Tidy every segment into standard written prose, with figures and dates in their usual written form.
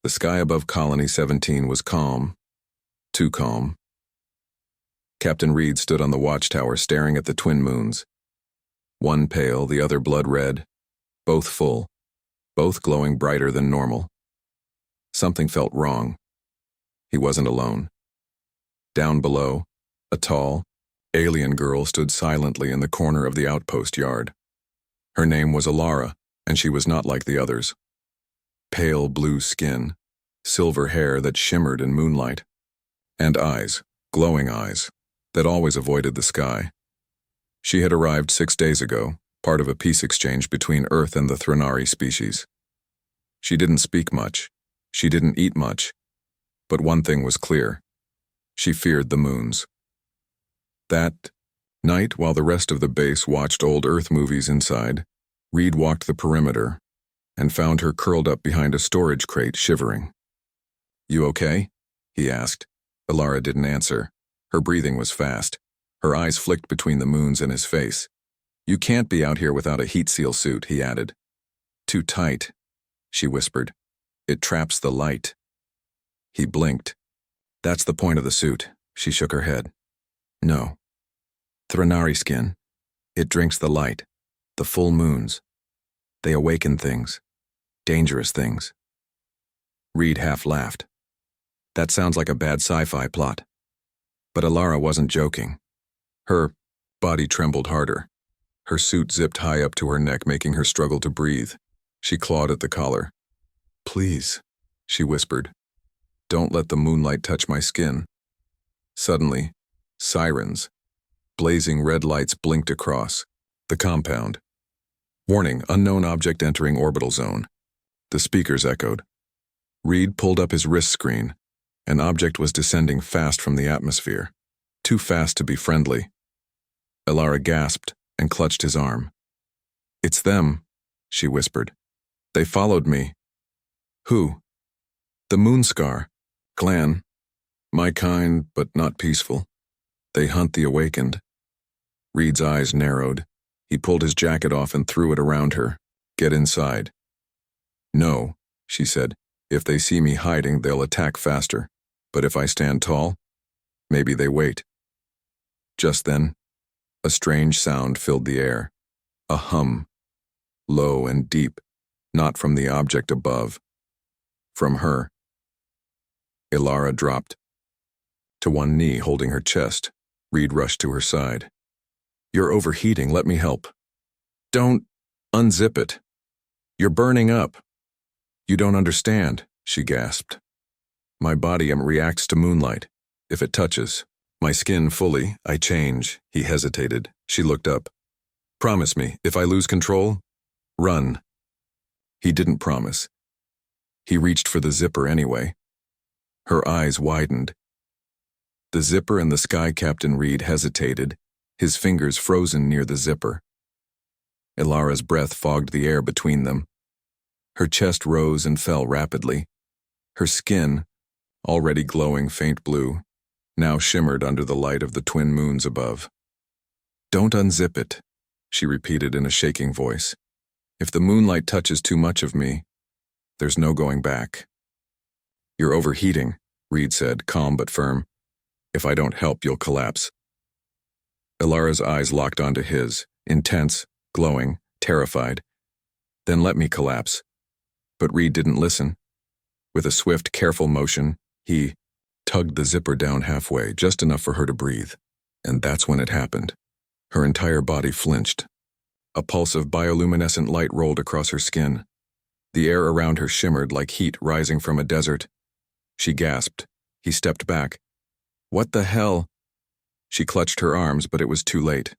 The sky above Colony 17 was calm. Too calm. Captain Reed stood on the watchtower staring at the twin moons. One pale, the other blood red. Both full. Both glowing brighter than normal. Something felt wrong. He wasn't alone. Down below, a tall, alien girl stood silently in the corner of the outpost yard. Her name was Alara, and she was not like the others. Pale blue skin, silver hair that shimmered in moonlight, and eyes, glowing eyes, that always avoided the sky. She had arrived 6 days ago, part of a peace exchange between Earth and the Thranari species. She didn't speak much. She didn't eat much. But one thing was clear. She feared the moons. That night, while the rest of the base watched old Earth movies inside, Reed walked the perimeter and found her curled up behind a storage crate, shivering. "You okay?" he asked. Alara didn't answer. Her breathing was fast. Her eyes flicked between the moons and his face. "You can't be out here without a heat seal suit," he added. "Too tight," she whispered. "It traps the light." He blinked. "That's the point of the suit." She shook her head. "No. Thranari skin. It drinks the light. The full moons. They awaken things. Dangerous things." Reed half laughed. "That sounds like a bad sci-fi plot." But Alara wasn't joking. Her body trembled harder. Her suit zipped high up to her neck, making her struggle to breathe. She clawed at the collar. "Please," she whispered. "Don't let the moonlight touch my skin." Suddenly, sirens. Blazing red lights blinked across the compound. "Warning, unknown object entering orbital zone." The speakers echoed. Reed pulled up his wrist screen. An object was descending fast from the atmosphere. Too fast to be friendly. Alara gasped and clutched his arm. "It's them," she whispered. "They followed me." "Who?" "The Moonscar. Clan. My kind, but not peaceful. They hunt the awakened." Reed's eyes narrowed. He pulled his jacket off and threw it around her. "Get inside." "No," she said. "If they see me hiding, they'll attack faster. But if I stand tall, maybe they wait." Just then, a strange sound filled the air. A hum. Low and deep, not from the object above. From her. Alara dropped. To one knee, holding her chest, Reed rushed to her side. "You're overheating, let me help." "Don't unzip it. You're burning up." "You don't understand," she gasped. "My body reacts to moonlight. If it touches my skin fully, I change." He hesitated. She looked up. "Promise me, if I lose control, run." He didn't promise. He reached for the zipper anyway. Her eyes widened. The zipper and the sky. Captain Reed hesitated, his fingers frozen near the zipper. Alara's breath fogged the air between them. Her chest rose and fell rapidly. Her skin, already glowing faint blue, now shimmered under the light of the twin moons above. "Don't unzip it," she repeated in a shaking voice. "If the moonlight touches too much of me, there's no going back." "You're overheating," Reed said, calm but firm. "If I don't help, you'll collapse." Alara's eyes locked onto his, intense, glowing, terrified. "Then let me collapse." But Reed didn't listen. With a swift, careful motion, he tugged the zipper down halfway, just enough for her to breathe. And that's when it happened. Her entire body flinched. A pulse of bioluminescent light rolled across her skin. The air around her shimmered like heat rising from a desert. She gasped. He stepped back. "What the hell?" She clutched her arms, but it was too late.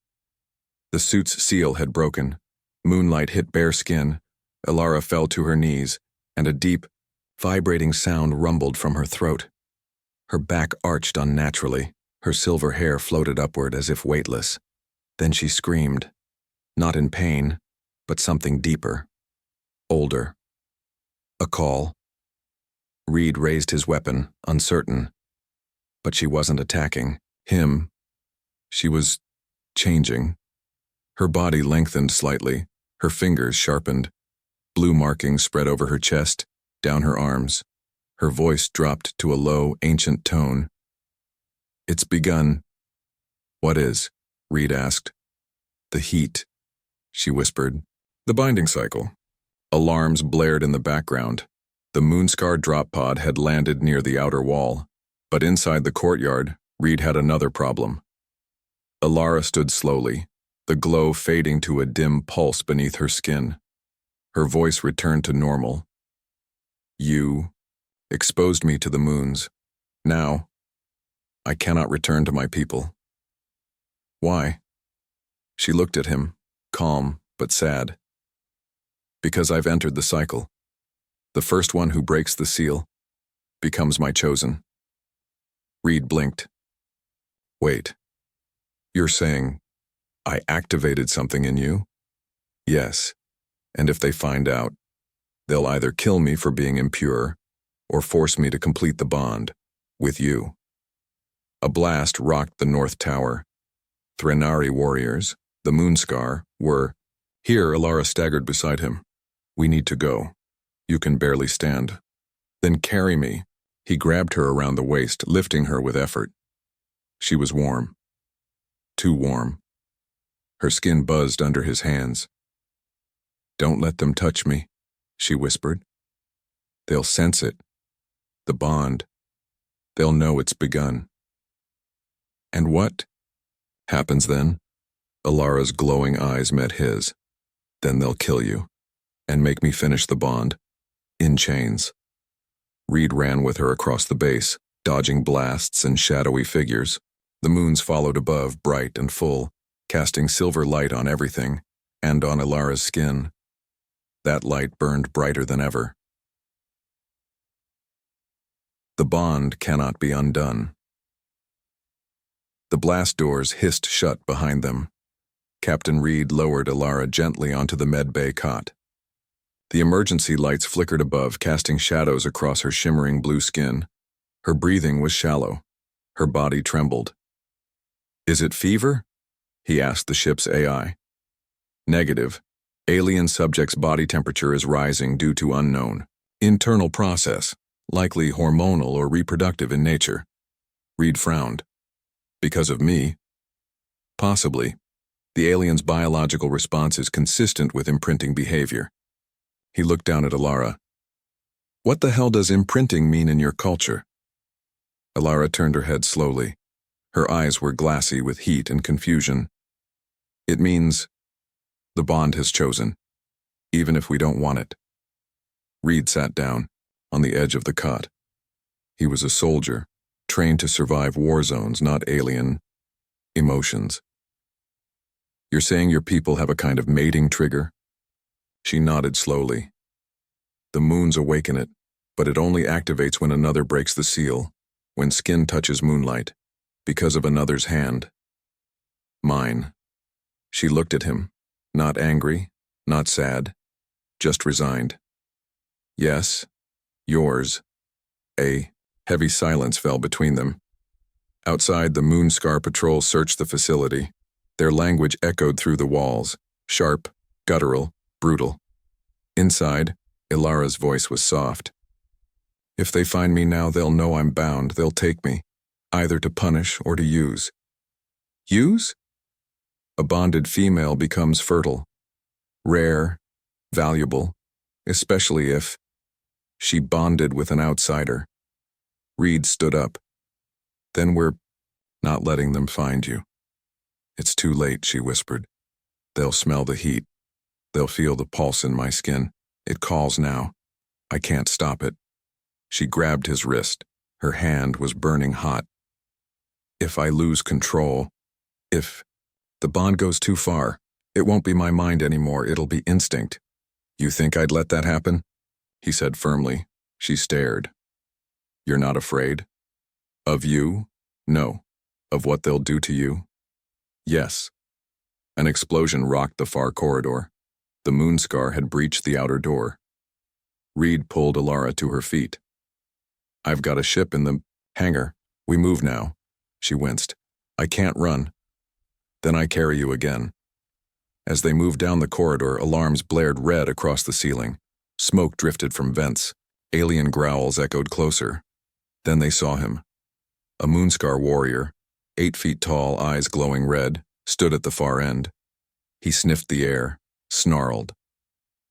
The suit's seal had broken. Moonlight hit bare skin. Alara fell to her knees, and a deep, vibrating sound rumbled from her throat. Her back arched unnaturally. Her silver hair floated upward as if weightless. Then she screamed. Not in pain, but something deeper. Older. A call. Reed raised his weapon, uncertain. But she wasn't attacking him. She was changing. Her body lengthened slightly, her fingers sharpened. Blue markings spread over her chest, down her arms. Her voice dropped to a low, ancient tone. "It's begun." "What is?" Reed asked. "The heat," she whispered. "The binding cycle." Alarms blared in the background. The Moonscar drop pod had landed near the outer wall, but inside the courtyard, Reed had another problem. Alara stood slowly, the glow fading to a dim pulse beneath her skin. Her voice returned to normal. "You exposed me to the moons. Now, I cannot return to my people." "Why?" She looked at him, calm but sad. "Because I've entered the cycle. The first one who breaks the seal becomes my chosen." Reed blinked. "Wait. You're saying I activated something in you?" "Yes. And if they find out, they'll either kill me for being impure or force me to complete the bond with you." A blast rocked the North Tower. Threnari warriors, the Moonscar, were here. Alara staggered beside him. "We need to go. You can barely stand." "Then carry me." He grabbed her around the waist, lifting her with effort. She was warm. Too warm. Her skin buzzed under his hands. "Don't let them touch me," she whispered. "They'll sense it. The bond. They'll know it's begun." "And what happens then?" Alara's glowing eyes met his. "Then they'll kill you and make me finish the bond. In chains." Reed ran with her across the base, dodging blasts and shadowy figures. The moons followed above, bright and full, casting silver light on everything, and on Alara's skin. That light burned brighter than ever. The bond cannot be undone. The blast doors hissed shut behind them. Captain Reed lowered Alara gently onto the med bay cot. The emergency lights flickered above, casting shadows across her shimmering blue skin. Her breathing was shallow. Her body trembled. "Is it fever?" he asked the ship's AI. "Negative. Alien subject's body temperature is rising due to unknown internal process, likely hormonal or reproductive in nature." Reed frowned. "Because of me?" "Possibly. The alien's biological response is consistent with imprinting behavior." He looked down at Alara. "What the hell does imprinting mean in your culture?" Alara turned her head slowly. Her eyes were glassy with heat and confusion. "It means the bond has chosen, even if we don't want it." Reed sat down, on the edge of the cot. He was a soldier, trained to survive war zones, not alien emotions. "You're saying your people have a kind of mating trigger?" She nodded slowly. "The moons awaken it, but it only activates when another breaks the seal, when skin touches moonlight, because of another's hand. Mine." She looked at him, not angry, not sad, just resigned. "Yes, yours." A heavy silence fell between them. Outside, the Moonscar patrol searched the facility. Their language echoed through the walls, sharp, guttural, brutal. Inside, Ilara's voice was soft. "If they find me now, they'll know I'm bound. They'll take me, either to punish or to use." "Use?" "A bonded female becomes fertile. Rare, valuable, especially if she bonded with an outsider." Reed stood up. "Then we're not letting them find you." "It's too late," she whispered. "They'll smell the heat. They'll feel the pulse in my skin. It calls now. I can't stop it." She grabbed his wrist. Her hand was burning hot. "If I lose control, if the bond goes too far, it won't be my mind anymore, it'll be instinct." "You think I'd let that happen?" he said firmly. She stared. "You're not afraid?" "Of you? No. Of what they'll do to you?" "Yes." An explosion rocked the far corridor. The Moonscar had breached the outer door. Reed pulled Alara to her feet. "I've got a ship in the hangar. We move now." She winced. "I can't run." "Then I carry you again." As they moved down the corridor, alarms blared red across the ceiling. Smoke drifted from vents. Alien growls echoed closer. Then they saw him. A Moonscar warrior, 8 feet tall, eyes glowing red, stood at the far end. He sniffed the air, snarled.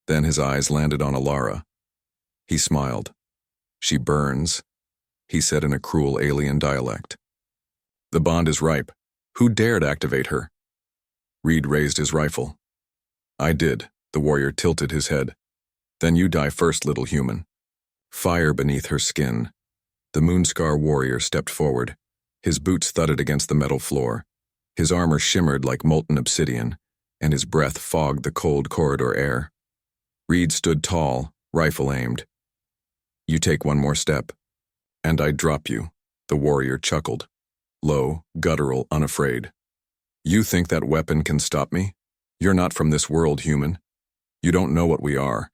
Then his eyes landed on Alara. He smiled. "She burns," he said in a cruel alien dialect. "The bond is ripe. Who dared activate her?" Reed raised his rifle. "I did," the warrior tilted his head. "Then you die first, little human." Fire beneath her skin. The Moonscar warrior stepped forward. His boots thudded against the metal floor. His armor shimmered like molten obsidian, and his breath fogged the cold corridor air. Reed stood tall, rifle aimed. "You take one more step, and I drop you," the warrior chuckled. Low, guttural, unafraid. "You think that weapon can stop me? You're not from this world, human. You don't know what we are."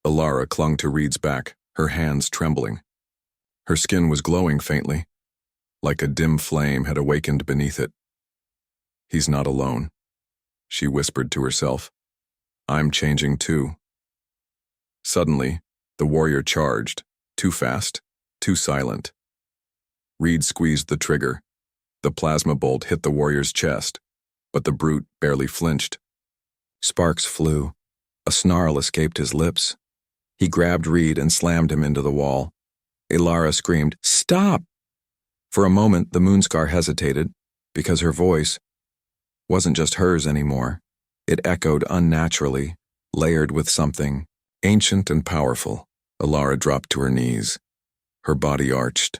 Alara clung to Reed's back, her hands trembling. Her skin was glowing faintly, like a dim flame had awakened beneath it. "He's not alone," she whispered to herself. "I'm changing too." Suddenly, the warrior charged, too fast, too silent. Reed squeezed the trigger. The plasma bolt hit the warrior's chest, but the brute barely flinched. Sparks flew. A snarl escaped his lips. He grabbed Reed and slammed him into the wall. Alara screamed, "Stop!" For a moment, the Moonscar hesitated, because her voice wasn't just hers anymore. It echoed unnaturally, layered with something ancient and powerful. Alara dropped to her knees. Her body arched.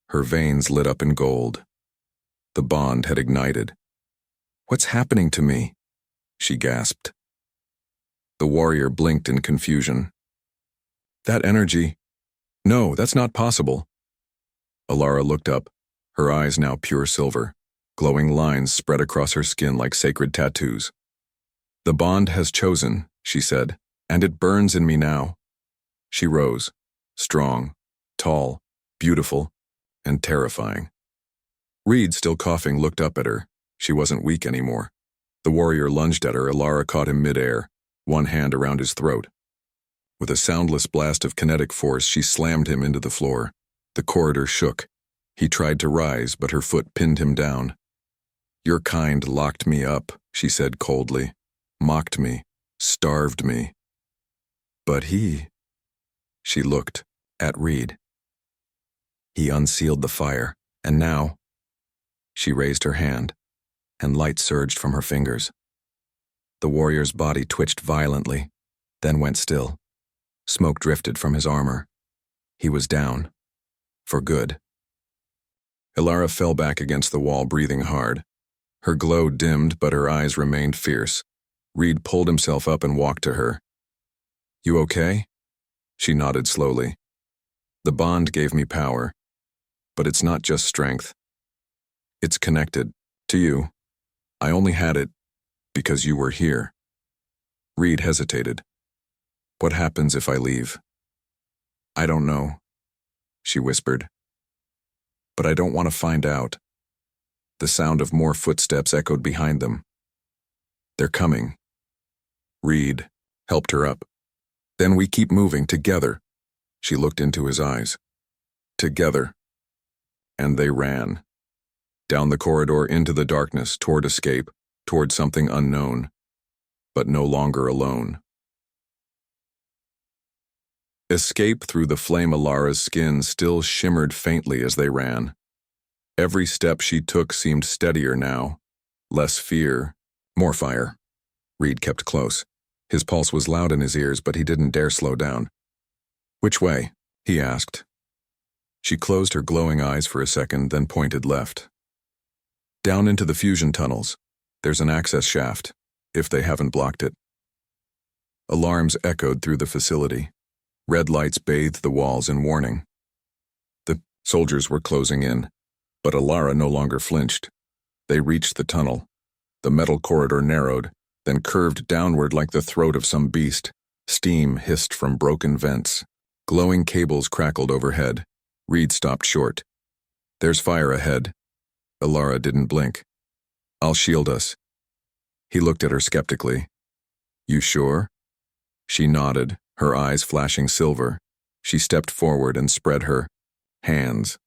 Her veins lit up in gold. The bond had ignited. "What's happening to me?" she gasped. The warrior blinked in confusion. "That energy... No, that's not possible." Alara looked up, her eyes now pure silver. Glowing lines spread across her skin like sacred tattoos. "The bond has chosen," she said, "and it burns in me now." She rose, strong, tall, beautiful, and terrifying. Reed, still coughing, looked up at her. She wasn't weak anymore. The warrior lunged at her. Alara caught him midair, one hand around his throat. With a soundless blast of kinetic force, she slammed him into the floor. The corridor shook. He tried to rise, but her foot pinned him down. "Your kind locked me up," she said coldly. "Mocked me, starved me." "But he..." She looked at Reed. He unsealed the fire, and now... She raised her hand, and light surged from her fingers. The warrior's body twitched violently, then went still. Smoke drifted from his armor. He was down. For good. Alara fell back against the wall, breathing hard. Her glow dimmed, but her eyes remained fierce. Reed pulled himself up and walked to her. "You okay?" She nodded slowly. "The bond gave me power, but it's not just strength. It's connected to you. I only had it because you were here." Reed hesitated. "What happens if I leave?" "I don't know," she whispered. "But I don't want to find out." The sound of more footsteps echoed behind them. "They're coming." Reed helped her up. "Then we keep moving together." She looked into his eyes. "Together." And they ran. Down the corridor into the darkness, toward escape, toward something unknown, but no longer alone. Escape through the flame. Alara's skin still shimmered faintly as they ran. Every step she took seemed steadier now. Less fear, more fire. Reed kept close. His pulse was loud in his ears, but he didn't dare slow down. "Which way?" he asked. She closed her glowing eyes for a second, then pointed left. "Down into the fusion tunnels. There's an access shaft, if they haven't blocked it." Alarms echoed through the facility. Red lights bathed the walls in warning. The soldiers were closing in, but Alara no longer flinched. They reached the tunnel. The metal corridor narrowed, then curved downward like the throat of some beast. Steam hissed from broken vents. Glowing cables crackled overhead. Reed stopped short. "There's fire ahead." Alara didn't blink. "I'll shield us." He looked at her skeptically. "You sure?" She nodded, her eyes flashing silver. She stepped forward and spread her hands.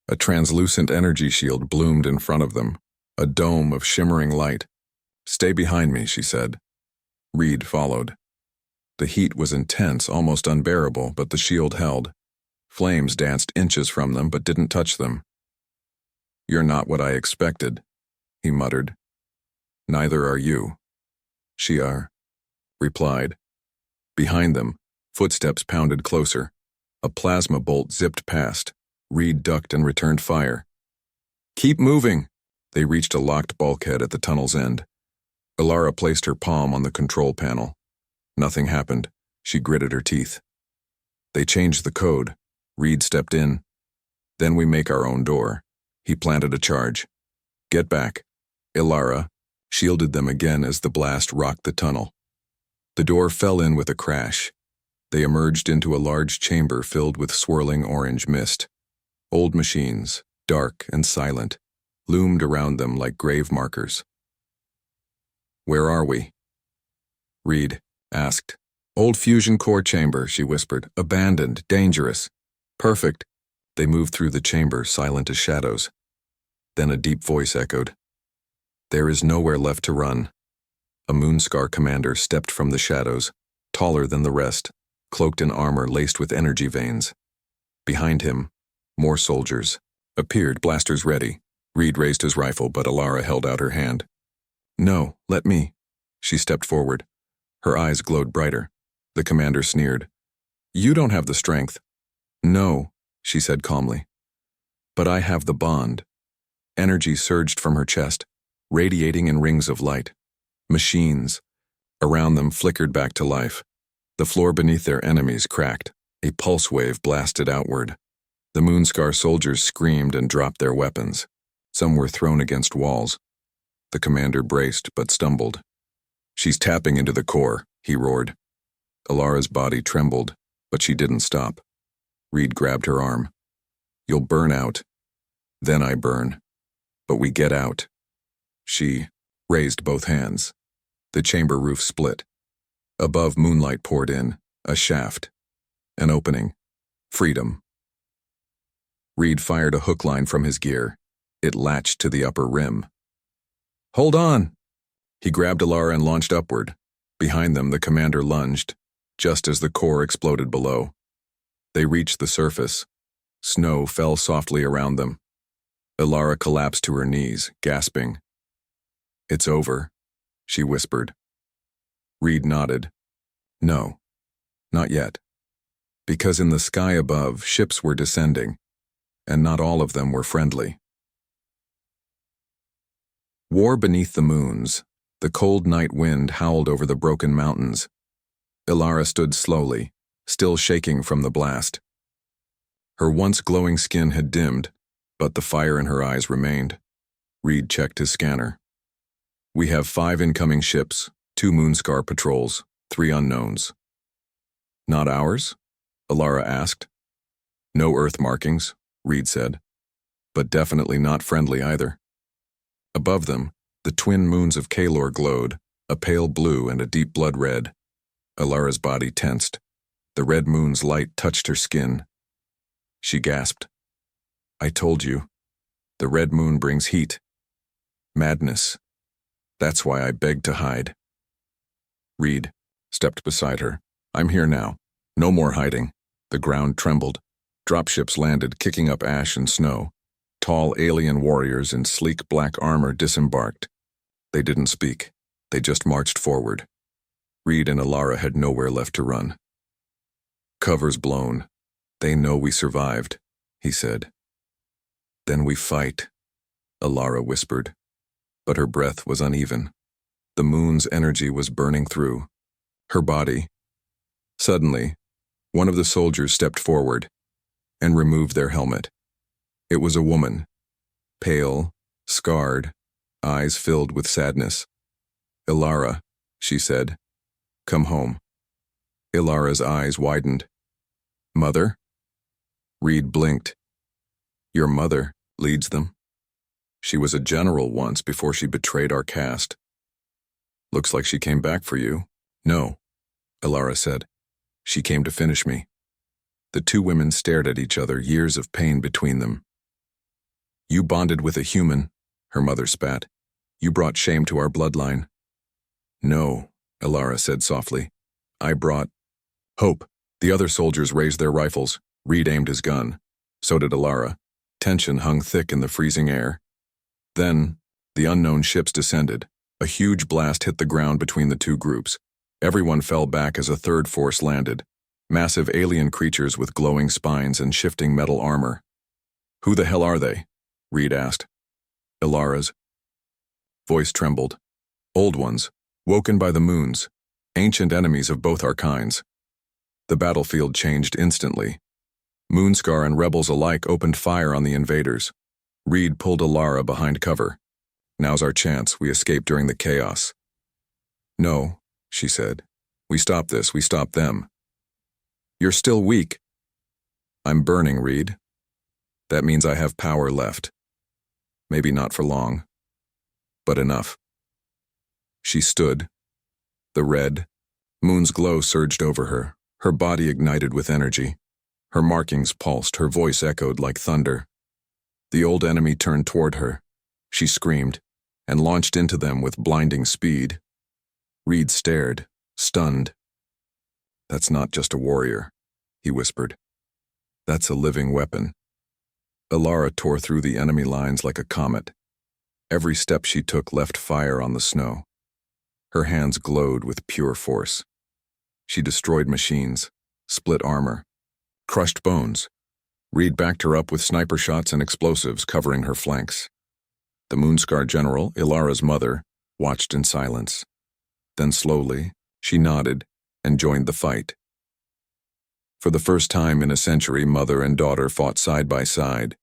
A translucent energy shield bloomed in front of them, a dome of shimmering light. "Stay behind me," she said. Reed followed. The heat was intense, almost unbearable, but the shield held. Flames danced inches from them but didn't touch them. "You're not what I expected," he muttered. "Neither are you." "She are," replied. Behind them, footsteps pounded closer. A plasma bolt zipped past. Reed ducked and returned fire. "Keep moving!" They reached a locked bulkhead at the tunnel's end. Alara placed her palm on the control panel. Nothing happened. She gritted her teeth. They changed the code. Reed stepped in. "Then we make our own door." He planted a charge. "Get back." Alara shielded them again as the blast rocked the tunnel. The door fell in with a crash. They emerged into a large chamber filled with swirling orange mist. Old machines, dark and silent, loomed around them like grave markers. "Where are we?" Reed asked. "Old fusion core chamber," she whispered. "Abandoned, dangerous." "Perfect." They moved through the chamber, silent as shadows. Then a deep voice echoed. "There is nowhere left to run." A Moonscar commander stepped from the shadows, taller than the rest, cloaked in armor laced with energy veins. Behind him, more soldiers appeared, blasters ready. Reed raised his rifle, but Alara held out her hand. "No, let me." She stepped forward. Her eyes glowed brighter. The commander sneered. "You don't have the strength." "No," she said calmly. "But I have the bond." Energy surged from her chest, radiating in rings of light. Machines around them flickered back to life. The floor beneath their enemies cracked. A pulse wave blasted outward. The Moonscar soldiers screamed and dropped their weapons. Some were thrown against walls. The commander braced but stumbled. "She's tapping into the core," he roared. Alara's body trembled, but she didn't stop. Reed grabbed her arm. "You'll burn out. Then I burn. But we get out." She raised both hands. The chamber roof split. Above, moonlight poured in, a shaft, an opening. Freedom. Reed fired a hook line from his gear. It latched to the upper rim. "Hold on!" He grabbed Alara and launched upward. Behind them, the commander lunged, just as the core exploded below. They reached the surface. Snow fell softly around them. Alara collapsed to her knees, gasping. "It's over," she whispered. Reed nodded. "No, not yet." Because in the sky above, ships were descending, and not all of them were friendly. War beneath the moons. The cold night wind howled over the broken mountains. Alara stood slowly, still shaking from the blast. Her once glowing skin had dimmed, but the fire in her eyes remained. Reed checked his scanner. "We have 5 incoming ships, 2 Moonscar patrols, 3 unknowns." "Not ours?" Alara asked. "No Earth markings," Reed said. "But definitely not friendly either." Above them, the twin moons of Kalor glowed, a pale blue and a deep blood red. Alara's body tensed. The red moon's light touched her skin. She gasped. "I told you. The red moon brings heat. Madness. That's why I begged to hide." Reed stepped beside her. "I'm here now. No more hiding." The ground trembled. Dropships landed, kicking up ash and snow. Tall alien warriors in sleek black armor disembarked. They didn't speak. They just marched forward. Reed and Alara had nowhere left to run. "Cover's blown. They know we survived," he said. "Then we fight," Alara whispered. But her breath was uneven. The moon's energy was burning through her body. Suddenly, one of the soldiers stepped forward and removed their helmet. It was a woman, pale, scarred, eyes filled with sadness. "Alara," she said, "come home." Ilara's eyes widened. "Mother?" Reed blinked. "Your mother leads them. She was a general once before she betrayed our caste. Looks like she came back for you." "No," Alara said. "She came to finish me." The two women stared at each other, years of pain between them. You bonded with a human, her mother spat. You brought shame to our bloodline. No, Ilara said softly. I brought hope. The other soldiers raised their rifles. Reed aimed his gun. So did Ilara. Tension hung thick in the freezing air. Then, the unknown ships descended. A huge blast hit the ground between the two groups. Everyone fell back as a third force landed. Massive alien creatures with glowing spines and shifting metal armor. Who the hell are they? Reed asked. Ilara's voice trembled. Old ones, woken by the moons, ancient enemies of both our kinds. The battlefield changed instantly. Moonscar and rebels alike opened fire on the invaders. Reed pulled Ilara behind cover. Now's our chance. We escaped during the chaos. No, she said. We stop this. We stop them. You're still weak. I'm burning, Reed. That means I have power left. Maybe not for long, but enough. She stood. The red, moon's glow surged over her. Her body ignited with energy. Her markings pulsed. Her voice echoed like thunder. The old enemy turned toward her. She screamed and launched into them with blinding speed. Reed stared, stunned. That's not just a warrior, he whispered. That's a living weapon. Ilara tore through the enemy lines like a comet. Every step she took left fire on the snow. Her hands glowed with pure force. She destroyed machines, split armor, crushed bones. Reed backed her up with sniper shots and explosives covering her flanks. The Moonscar general, Ilara's mother, watched in silence. Then slowly, she nodded and joined the fight. For the first time in a century, mother and daughter fought side by side.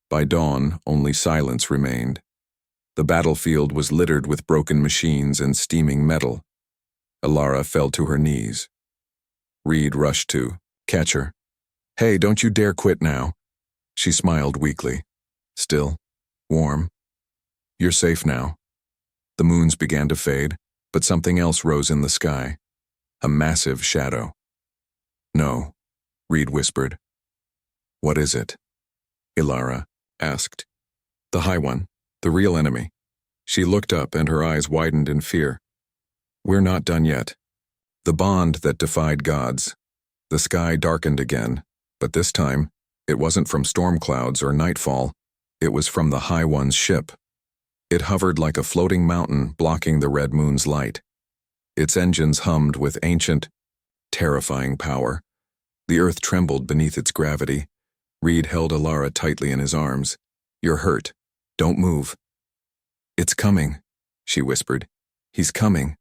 By dawn, only silence remained. The battlefield was littered with broken machines and steaming metal. Ilara fell to her knees. Reed rushed to catch her. Hey, don't you dare quit now. She smiled weakly. Still, warm. You're safe now. The moons began to fade, but something else rose in the sky. A massive shadow. No, Reed whispered. What is it? Ilara asked. The high one, the real enemy. She looked up and her eyes widened in fear. We're not done yet. The bond that defied gods. The sky darkened again, but this time, it wasn't from storm clouds or nightfall. It was from the High One's ship. It hovered like a floating mountain blocking the red moon's light. Its engines hummed with ancient, terrifying power. The earth trembled beneath its gravity. Reed held Ilara tightly in his arms. You're hurt. Don't move. It's coming, she whispered. He's coming.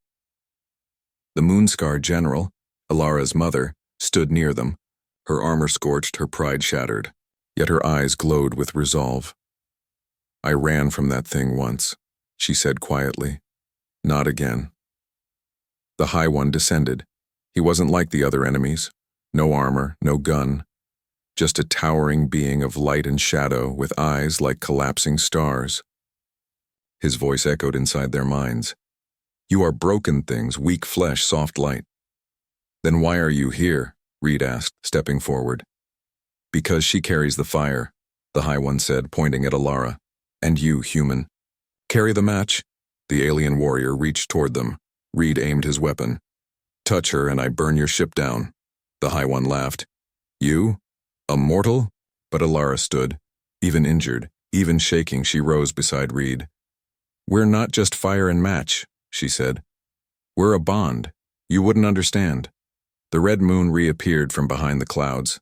The Moonscar general, Ilara's mother, stood near them. Her armor scorched, her pride shattered, yet her eyes glowed with resolve. I ran from that thing once, she said quietly. Not again. The High One descended. He wasn't like the other enemies. No armor, no gun. Just a towering being of light and shadow with eyes like collapsing stars. His voice echoed inside their minds. You are broken things, weak flesh, soft light. Then why are you here? Reed asked, stepping forward. Because she carries the fire, the High One said, pointing at Ilara. And you, human. Carry the match? The alien warrior reached toward them. Reed aimed his weapon. Touch her and I burn your ship down. The High One laughed. You? A mortal? But Ilara stood. Even injured, even shaking, she rose beside Reed. We're not just fire and match, she said. We're a bond. You wouldn't understand. The red moon reappeared from behind the clouds.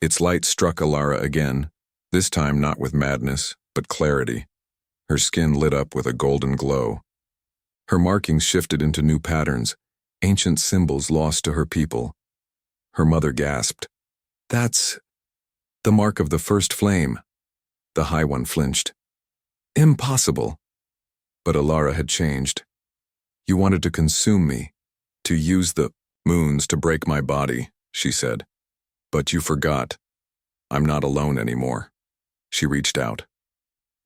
Its light struck Ilara again, this time not with madness, but clarity. Her skin lit up with a golden glow. Her markings shifted into new patterns, ancient symbols lost to her people. Her mother gasped. That's the mark of the first flame. The High One flinched. Impossible. But Ilara had changed. You wanted to consume me, to use the moons to break my body, she said. But you forgot. I'm not alone anymore. She reached out.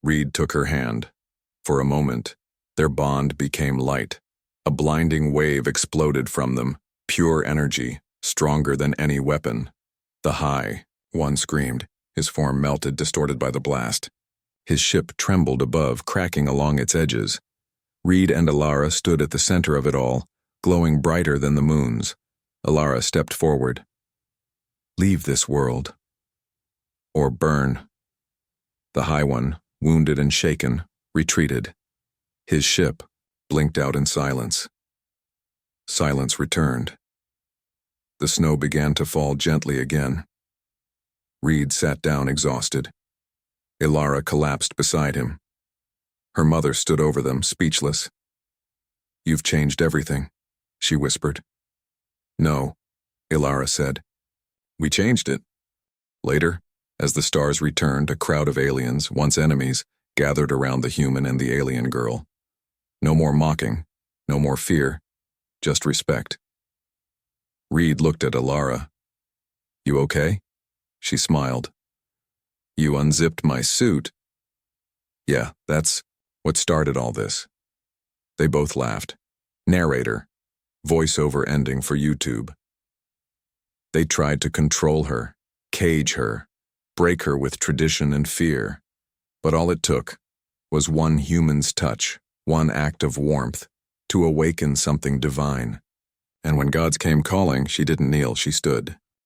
Reed took her hand. For a moment, their bond became light. A blinding wave exploded from them, pure energy, stronger than any weapon. The high, one screamed, his form melted, distorted by the blast. His ship trembled above, cracking along its edges. Reed and Alara stood at the center of it all, glowing brighter than the moons. Alara stepped forward. Leave this world. Or burn. The high one, wounded and shaken, retreated. His ship blinked out in silence. Silence returned. The snow began to fall gently again. Reed sat down exhausted. Alara collapsed beside him. Her mother stood over them, speechless. "You've changed everything," she whispered. "No," Alara said. "We changed it." Later, as the stars returned, a crowd of aliens, once enemies, gathered around the human and the alien girl. No more mocking, no more fear, just respect. Reed looked at Alara. "You okay?" She smiled. "You unzipped my suit." "Yeah, that's what started all this." They both laughed. Narrator. Voiceover ending for YouTube. They tried to control her, cage her, break her with tradition and fear. But all it took was one human's touch, one act of warmth, to awaken something divine. And when gods came calling, she didn't kneel, she stood.